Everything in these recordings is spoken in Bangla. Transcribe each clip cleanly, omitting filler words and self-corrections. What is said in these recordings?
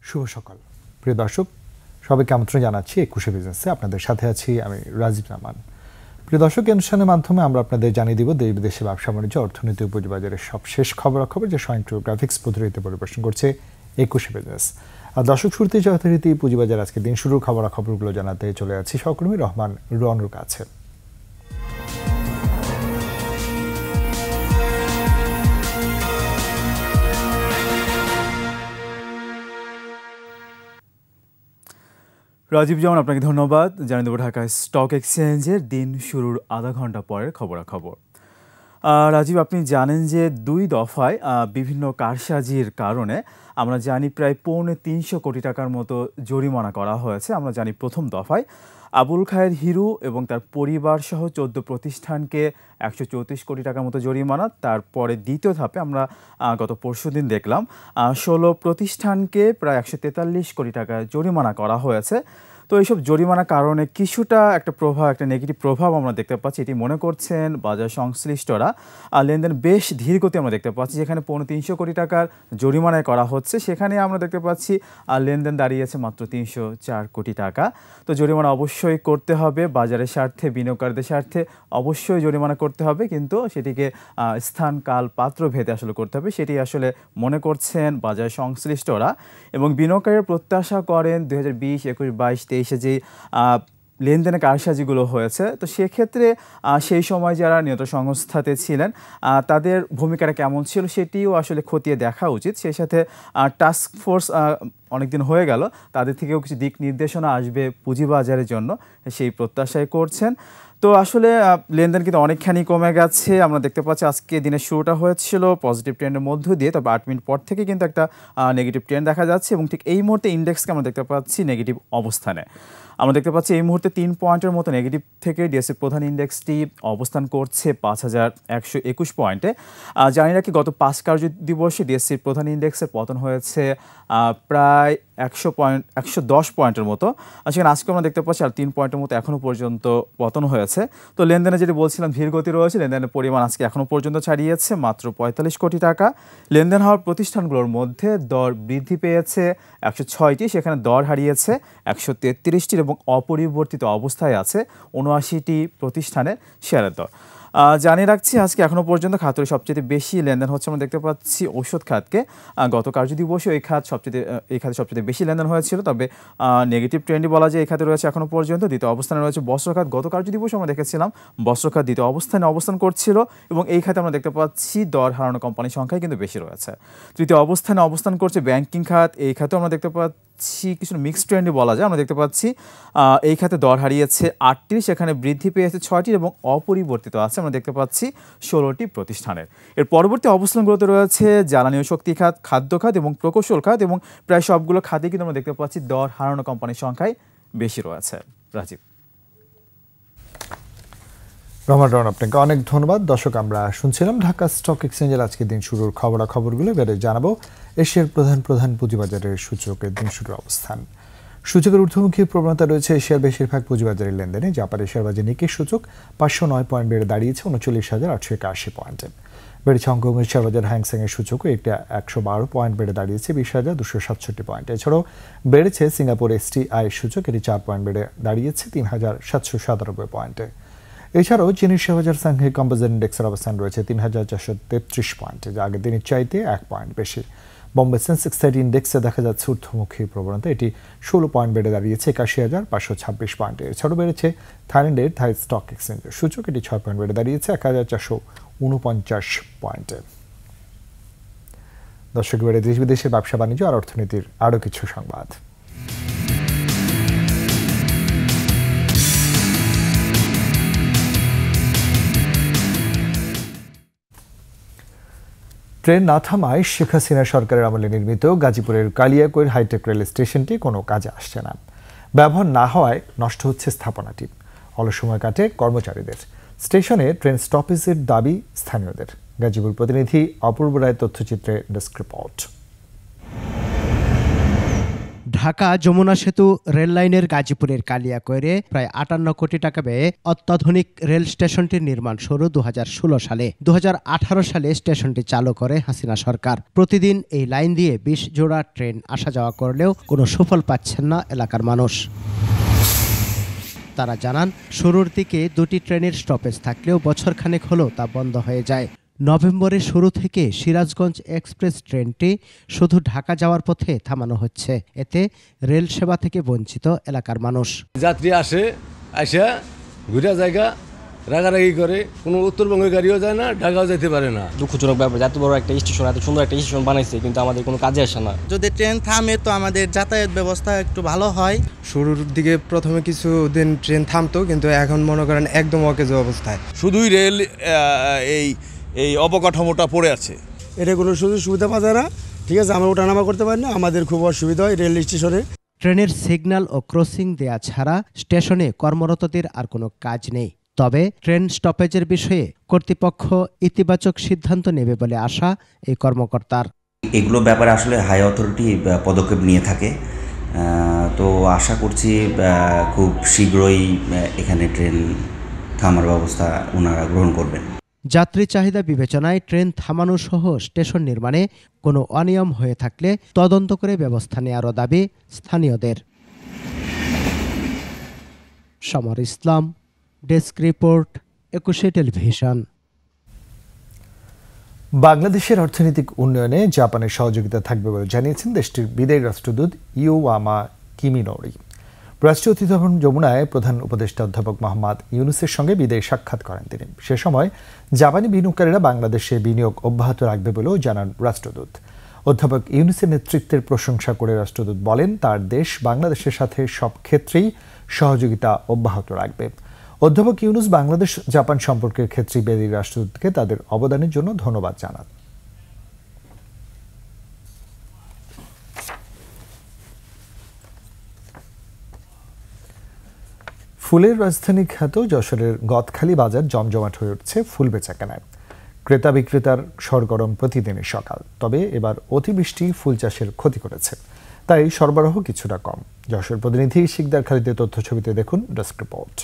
শুভ সকাল প্রিয় দর্শক, সবাইকে আমন্ত্রণ জানাচ্ছি 21 বিজনেসে। আপনাদের সাথে আছি আমি রাজীব রামান। প্রিয় দর্শক, অনুষ্ঠানের মাধ্যমে আমরা আপনাদের জানিয়ে দিব দেশ বিদেশে ব্যবসা বাণিজ্য, অর্থনীতি, পুঁজিবাজারের সব শেষ খবরাখবর যে স্বয়ংক্রিয় গ্রাফিক্স পদ্ধতিতে পরিবেশন করছে 21 বিজনেস। আর দর্শক, শুরুতে যথারীতি পুঁজিবাজার আজকে দিন শুরুর খবরাখবরগুলো জানাতে চলে যাচ্ছি সহকর্মী রহমান রুয়ানুর কাছে। রাজীব, যেমন আপনাকে ধন্যবাদ। জানিয়ে দেবো ঢাকা স্টক এক্সচেঞ্জের দিন শুরুর আধা ঘন্টা পরের খবরাখবর। রাজীব, আপনি জানেন যে 2 দফায় বিভিন্ন কারসাজির কারণে আমরা জানি প্রায় 350 কোটি টাকার মতো জরিমানা করা হয়েছে। আমরা জানি প্রথম দফায় আবুল খায়ের হিরু এবং তার পরিবার সহ 14 প্রতিষ্ঠানকে 134 কোটি টাকার মতো জরিমানা। তারপরে দ্বিতীয় ধাপে আমরা গত পরশুদিন দেখলাম 16 প্রতিষ্ঠানকে প্রায় 143 কোটি টাকা জরিমানা করা হয়েছে। তো এইসব জরিমানার কারণে কিছুটা একটা নেগেটিভ প্রভাব আমরা দেখতে পাচ্ছি, এটি মনে করছেন বাজার সংশ্লিষ্টরা। লেনদেন বেশ ধীরগতি আমরা দেখতে পাচ্ছি, যেখানে 350 কোটি টাকার জরিমানায় করা হচ্ছে সেখানে আমরা দেখতে পাচ্ছি লেনদেন দাঁড়িয়েছে মাত্র 304 কোটি টাকা। তো জরিমানা অবশ্যই করতে হবে, বাজারের স্বার্থে, বিনিয়োগকারীদের স্বার্থে অবশ্যই জরিমানা করতে হবে, কিন্তু সেটিকে স্থান, কাল, পাত্র ভেদে আসলে করতে হবে, সেটি আসলে মনে করছেন বাজার সংশ্লিষ্টরা। এবং বিনিয়োগকারীরা প্রত্যাশা করেন 2020, 21, 22, 23 যে লেনদেনের কারসাজিগুলো হয়েছে, তো সেক্ষেত্রে সেই সময় যারা নিয়ন্ত্রণ সংস্থাতে ছিলেন তাদের ভূমিকাটা কেমন ছিল সেটিও আসলে খতিয়ে দেখা উচিত। সেই সাথে টাস্ক ফোর্স অনেকদিন হয়ে গেল, তাদের থেকেও কিছু দিক নির্দেশনা আসবে পুঁজিবাজারের জন্য, সেই প্রত্যাশাই করছেন। তো আসলে লেনদেন কিন্তু অনেকখানি কমে গেছে। আমরা দেখতে পাচ্ছি আজকে দিনের শুরুটা হয়েছিল পজিটিভ ট্রেন্ডের মধ্য দিয়ে, তবে 8 মিনিট পর থেকে কিন্তু একটা নেগেটিভ ট্রেন্ড দেখা যাচ্ছে এবং ঠিক এই মুহূর্তে ইন্ডেক্সকে আমরা দেখতে পাচ্ছি নেগেটিভ অবস্থানে। আমরা দেখতে পাচ্ছি এই মুহূর্তে 3 পয়েন্টের মতো নেগেটিভ থেকে ডিএসসি প্রধান ইন্ডেক্সটি অবস্থান করছে 5121 পয়েন্টে। জানি রাখি গত 5 কার্যদিবসে ডিএসসির প্রধান ইন্ডেক্সের পতন হয়েছে প্রায় 110 পয়েন্টের মতো। সেখানে আজকে আমরা দেখতে পাচ্ছি আর 3 পয়েন্টের মতো এখনও পর্যন্ত পতন হয়েছে। তো লেনদেনে যেটি বলছিলাম ধীরগতি রয়েছে, লেনদেনের পরিমাণ আজকে এখনও পর্যন্ত ছাড়িয়েছে মাত্র 45 কোটি টাকা। লেনদেন হওয়ার প্রতিষ্ঠানগুলোর মধ্যে দর বৃদ্ধি পেয়েছে 106টি, সেখানে দর হারিয়েছে 133টির এবং অপরিবর্তিত অবস্থায় আছে 79টি প্রতিষ্ঠানের শেয়ারের দর। জানিয়ে রাখছি আজকে এখনও পর্যন্ত খাতের সবচেয়ে বেশি লেনদেন হচ্ছে আমরা দেখতে পাচ্ছি ঔষধ খাতকে। গত কার্যদিবসে এই খাতে সবচেয়ে বেশি লেনদেন হয়েছিল, তবে নেগেটিভ ট্রেন্ডই বলা যায় এই খাতে রয়েছে এখনও পর্যন্ত। দ্বিতীয় অবস্থানে রয়েছে বস্ত্র খাত। গত কার্যদিবসে আমরা দেখেছিলাম বস্ত্র খাত দ্বিতীয় অবস্থানে অবস্থান করছিল এবং এই খাতে আমরা দেখতে পাচ্ছি দর হারানো কোম্পানির সংখ্যাই কিন্তু বেশি রয়েছে। তৃতীয় অবস্থানে অবস্থান করছে ব্যাংকিং খাত। এই খাতেও আমরা দেখতে পাচ্ছি কিছু মিক্সড ট্রেন্ডই বলা যায়। আমরা দেখতে পাচ্ছি এই খাতে দর হারিয়েছে 8টি, সেখানে বৃদ্ধি পেয়েছে 6টির এবং অপরিবর্তিত আছে আমরা দেখতে পাচ্ছি 16টি প্রতিষ্ঠানের। এর পরবর্তী অবস্থানগুলোতে রয়েছে জ্বালানি ও শক্তি খাত, খাদ্য খাত এবং প্রকৌশল খাত, এবং প্রায় সবগুলো খাতে কিন্তু আমরা দেখতে পাচ্ছি দর হারানো কোম্পানির সংখ্যাই বেশি রয়েছে। রাজীব। রহমান, আপনাকে অনেক ধন্যবাদ। দর্শক, আমরা শুনছিলাম ঢাকা স্টক এক্সচেঞ্জের আজকে দিন শুরুর খবরাখবরগুলো। এবারে জানাবো এশিয়ার প্রধান পুঁজিবাজারের সূচকের দিন শুরুর অবস্থান। সূচকের ঊর্ধ্বমুখী প্রবণতা রয়েছে এশিয়ার বেশিরভাগ পুঁজিবাজারের লেনদেনে। জাপানের শেয়ার বাজার নিক্কি সূচক 509 পয়েন্ট বেড়ে দাঁড়িয়েছে 39,881 পয়েন্টে। বেড়েছে হংকংয়ের শেয়ার বাজার হ্যাংসেং এর সূচকও 112 পয়েন্ট বেড়ে দাঁড়িয়েছে 20,267 পয়েন্টে। এছাড়াও বেড়েছে সিঙ্গাপুর এসটিআই সূচক, এটি 4 পয়েন্ট বেড়ে দাঁড়িয়েছে 3,797 পয়েন্টে। এছাড়াও চীনের শেয়ার বাজার সাংহাই কম্পোজিট ইন্ডেক্সের অবস্থান রয়েছে 3,433 পয়েন্টে, যা আগের দিনের চাইতে 1 পয়েন্ট বেশি। বোম্বে সেন্সেক্স 30 ইন্ডেক্সে দেখা যাচ্ছে ঊর্ধ্বমুখী প্রবণতা, এটি 16 পয়েন্ট বেড়ে দাঁড়িয়েছে 81,526 পয়েন্টে। এছাড়াও বেড়েছে থাইল্যান্ডের থাই স্টক এক্সচেঞ্জের সূচক, এটি 6 পয়েন্ট বেড়ে দাঁড়িয়েছে 1,449 পয়েন্টে। দর্শক, এবারে দেশ বিদেশের ব্যবসা বাণিজ্য আর অর্থনীতির আরও কিছু সংবাদ। ট্রেন না থামায় শেখ হাসিনা সরকারের আমলে নির্মিত গাজীপুরের কালিয়াকৈর হাইটেক রেল স্টেশনটি কোনো কাজে আসছে না। ব্যবহার না হওয়ায় নষ্ট হচ্ছে স্থাপনাটি। অলস সময় কাটে কর্মচারীদের। স্টেশনে ট্রেন স্টপেজের দাবি স্থানীয়দের। গাজীপুর প্রতিনিধি অপূর্ব রায়ের তথ্যচিত্রে ডেস্ক রিপোর্ট। ঢাকা যমুনা সেতু রেল লাইনের গাজীপুরের কালিয়াকৈরে প্রায় 58 কোটি টাকা ব্যয়ে অত্যাধুনিক রেল স্টেশনটির নির্মাণ শুরু 2016 সালে। 2018 সালে স্টেশনটি চালু করে হাসিনা সরকার। প্রতিদিন এই লাইন দিয়ে 20 জোড়া ট্রেন আসা যাওয়া করলেও কোনো সুফল পাচ্ছেন না এলাকার মানুষ। তারা জানান, শুরুর দিকে 2টি ট্রেনের স্টপেজ থাকলেও বছরখানেক হলেও তা বন্ধ হয়ে যায়। নভেম্বরের শুরু থেকে সিরাজগঞ্জ এক্সপ্রেস ট্রেনটি শুধু ঢাকা যাওয়ার পথে থামানো হচ্ছে। এতে রেল সেবা থেকে বঞ্চিত এলাকার মানুষ। যাত্রী আসা ঘুরে জায়গা রাগারাগি করে, কোনো উত্তরবঙ্গের গাড়িও যায় না, ঢাকাও যেতে পারে না। দুঃখজনক ব্যাপার, এত বড় একটা স্টেশন, এত সুন্দর একটা স্টেশন বানাইছে, কিন্তু আমাদের কোনো কাজে আসে না। যদি ট্রেন থামে তো আমাদের যাতায়াত ব্যবস্থা একটু ভালো হয়। শুরুর দিকে প্রথমে কিছুদিন ট্রেন থামতো, কিন্তু এখন মনে করেন একদম অকেজো অবস্থায়। শুধুই রেল এই অবকাঠামোটা পড়ে আছে, এটা কোনো সুযোগ সুবিধা পাচ্ছে না। ঠিক আছে, আমরা ওঠানামা করতে পারি না, আমাদের খুব অসুবিধা হয় রেল স্টেশনে। ট্রেনের সিগন্যাল ও ক্রসিং দেয়া ছাড়া স্টেশনে কর্মরতদের আর কোনো কাজ নেই। তবে ট্রেন স্টপেজের বিষয়ে কর্তৃপক্ষ ইতিবাচক সিদ্ধান্ত নেবে বলে আশা এই কর্মকর্তার। এগুলো ব্যাপারে আসলে হাই অথরিটি পদক্ষেপ নিয়ে থাকে, তো আশা করছি খুব শীঘ্রই এখানে ট্রেন থামার ব্যবস্থা ওনারা গ্রহণ করবেন। যাত্রী চাহিদা বিবেচনায় ট্রেন থামানো সহ স্টেশন নির্মাণে কোনো অনিয়ম হয়ে থাকলে তদন্ত করে ব্যবস্থা নেওয়ারও দাবি স্থানীয়দের। সমর ইসলাম, ডেস্ক রিপোর্ট, 21 টেলিভিশন। বাংলাদেশের অর্থনৈতিক উন্নয়নে জাপানের সহযোগিতা থাকবে বলে জানিয়েছেন দেশটির বিদায়ী রাষ্ট্রদূত ইউয়ামা কিমিনোরি। রাষ্ট্রীয় অতিথি ভবন যমুনায় প্রধান উপদেষ্টা অধ্যাপক মোহাম্মদ ইউনুসের সঙ্গে বিদায়ী সাক্ষাৎ করেন তিনি। সে সময় জাপানি বিনিয়োগকারীরা বাংলাদেশে বিনিয়োগ অব্যাহত রাখবে বলেও জানান রাষ্ট্রদূত। অধ্যাপক ইউনুসের নেতৃত্বের প্রশংসা করে রাষ্ট্রদূত বলেন, তার দেশ বাংলাদেশের সাথে সব ক্ষেত্রেই সহযোগিতা অব্যাহত রাখবে। অধ্যাপক ইউনুস বাংলাদেশ জাপান সম্পর্কের ক্ষেত্রে বিদায়ী রাষ্ট্রদূতকে তাদের অবদানের জন্য ধন্যবাদ জানান। ফুলের রাজধানী খ্যাত যশোরের গদখালি বাজার জমজমাট হয়ে উঠছে ফুল বেচাকেনায়। ক্রেতা বিক্রেতার সরগরম প্রতিদিনের সকাল। তবে এবার অতিবৃষ্টি ফুল চাষের ক্ষতি করেছে, তাই সরবরাহ কিছুটা কম। যশোর প্রতিনিধি শিকদার খালিদের তথ্য ছবিতে দেখুন ডেস্ক রিপোর্ট।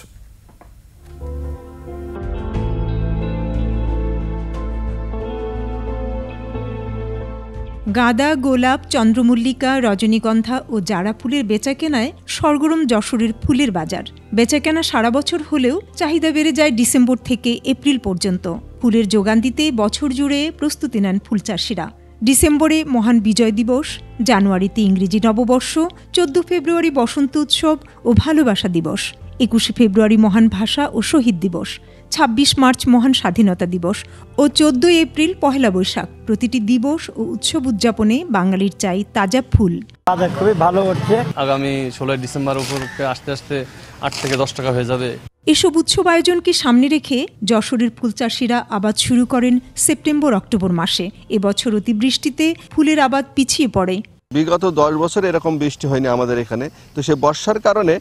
গাঁদা, গোলাপ, চন্দ্রমল্লিকা, রজনীগন্ধা ও জারা ফুলের বেচাকেনায় সরগরম যশোরের ফুলের বাজার। বেচাকেনা সারা বছর হলেও চাহিদা বেড়ে যায় ডিসেম্বর থেকে এপ্রিল পর্যন্ত। ফুলের যোগান দিতে বছর জুড়ে প্রস্তুতি নেন ফুলচাষিরা। ডিসেম্বরে মহান বিজয় দিবস, জানুয়ারিতে ইংরেজি নববর্ষ, 14 ফেব্রুয়ারি বসন্ত উৎসব ও ভালোবাসা দিবস, 21 ফেব্রুয়ারি মহান ভাষা ও শহীদ দিবস, 26 মার্চ মহান স্বাধীনতা দিবস ও 14 এপ্রিল পহেলা বৈশাখ। প্রতিটি দিবস ও উৎসব উদযাপনে বাঙালির চাই তাজা ফুল। বাজার খুবই ভালো হচ্ছে। আগামী 16 ডিসেম্বর উপলক্ষে আস্তে আস্তে 8 থেকে 10 টাকা হয়ে যাবে। এসব উৎসব আয়োজনকে সামনে রেখে যশোরের ফুলচাষিরা আবাদ শুরু করেন সেপ্টেম্বর অক্টোবর মাসে। এবছর অতিবৃষ্টিতে ফুলের আবাদ পিছিয়ে পড়ে। বিগত 10 বছর এরকম বৃষ্টি হয়নি আমাদের এখানে, তো সে বর্ষার কারণে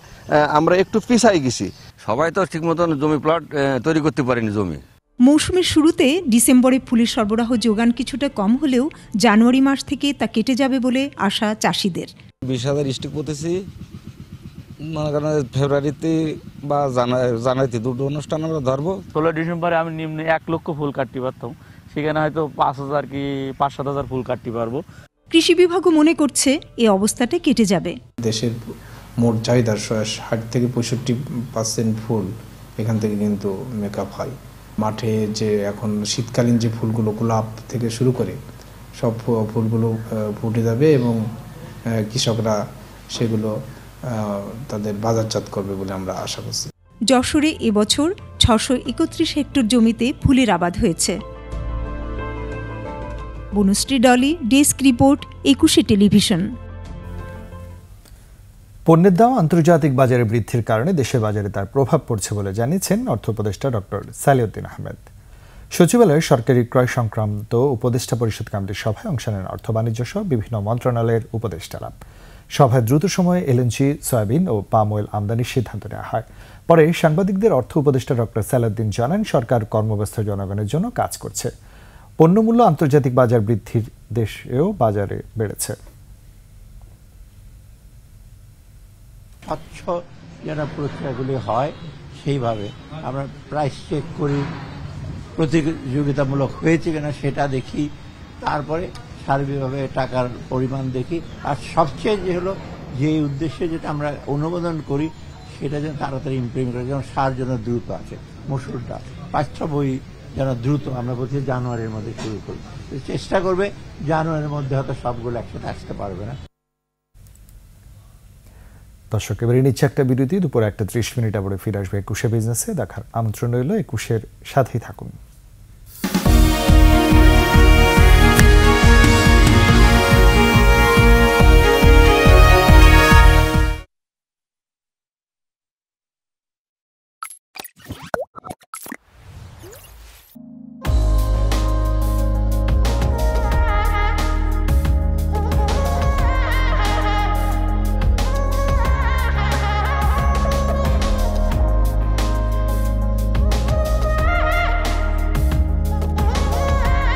আমরা একটু পিছাই গেছি। সবাই তো ঠিক মতন জমি প্লট তৈরি করতে পারেনি জমি। মৌসুমের শুরুতে ডিসেম্বরে ফুলের সরবরাহ যোগান কিছুটা কম হলেও জানুয়ারি মাস থেকে তা কেটে যাবে বলে আশা চাষিদের। 20,000 স্টিক করতেছি, মনে করেন ফেব্রুয়ারিতে বা জানুয়ারিতে দুটো অনুষ্ঠান আমরা ধরবো। 16 ডিসেম্বরে আমি নিম্নে 1 লক্ষ ফুল কাটতে পারতাম, সেখানে হয়তো 5,000 কি 5-7,000 ফুল কাটতে পারবো। কৃষি বিভাগও মনে করছে এই অবস্থাটা কেটে যাবে। দেশের মোট চাহিদার 60 থেকে 65% ফুল এখান থেকে কিন্তু মেকআপ হয়। মাঠে যে এখন শীতকালীন যে ফুলগুলো, গোলাপ থেকে শুরু করে সব ফুলগুলো ফুটে যাবে এবং কৃষকরা সেগুলো তাদের বাজারজাত করবে বলে আমরা আশা করছি। যশোরে এবছর 631 হেক্টর জমিতে ফুলের আবাদ হয়েছে। Banushree Dolly, desk report, 21 television. পণ্যের দাম আন্তর্জাতিক বাজারে বৃদ্ধির কারণে দেশের বাজারে তার প্রভাব পড়ছে বলে জানিয়েছেন অর্থ উপদেষ্টা ডক্টর সালেউদ্দিন আহমেদ। সচিবালয়ে সরকারি ক্রয় সংক্রান্ত উপদেষ্টা পরিষদ কমিটির সভায় অংশ নেন অর্থ বাণিজ্য সহ বিভিন্ন মন্ত্রণালয়ের উপদেষ্টারা। সভায় দ্রুত সময়ে এলএনজি, সয়াবিন ও পাম অয়েল আমদানির সিদ্ধান্ত নেওয়া হয়। পরে সাংবাদিকদের অর্থ উপদেষ্টা ডক্টর সালেউদ্দিন জানান, সরকার কর্মব্যস্ত জনগণের জন্য কাজ করছে। পণ্যমূল্য আন্তর্জাতিক বাজার বৃদ্ধির দেশেও বাজারে বেড়েছে। স্বচ্ছ যেন পুরস্কারগুলি হয় সেইভাবে আমরা প্রাইস চেক করি, প্রতিযোগিতামূলক হয়েছে কিনা সেটা দেখি, তারপরে সার্বিকভাবে টাকার পরিমাণ দেখি। আর সবচেয়ে যে হলো যে উদ্দেশ্যে যেটা আমরা অনুমোদন করি সেটা যেন তাড়াতাড়ি ইমপ্লিমেন্ট করে, যেমন সার যেন দ্রুত আসে, মসুরটা পাঠ্য বই যেন দ্রুত, আমরা বলছি জানুয়ারির মধ্যে শুরু করি, চেষ্টা করবে জানুয়ারির মধ্যে হয়তো সবগুলো একসাথে আসতে পারবে না। দর্শক, এবারে নিচ্ছে একটা বিরতি, দুপুর 1:30 আবার ফিরে আসবে 21শে বিজনেসে। দেখার আমন্ত্রণ রইল, 21-এর সাথেই থাকুন।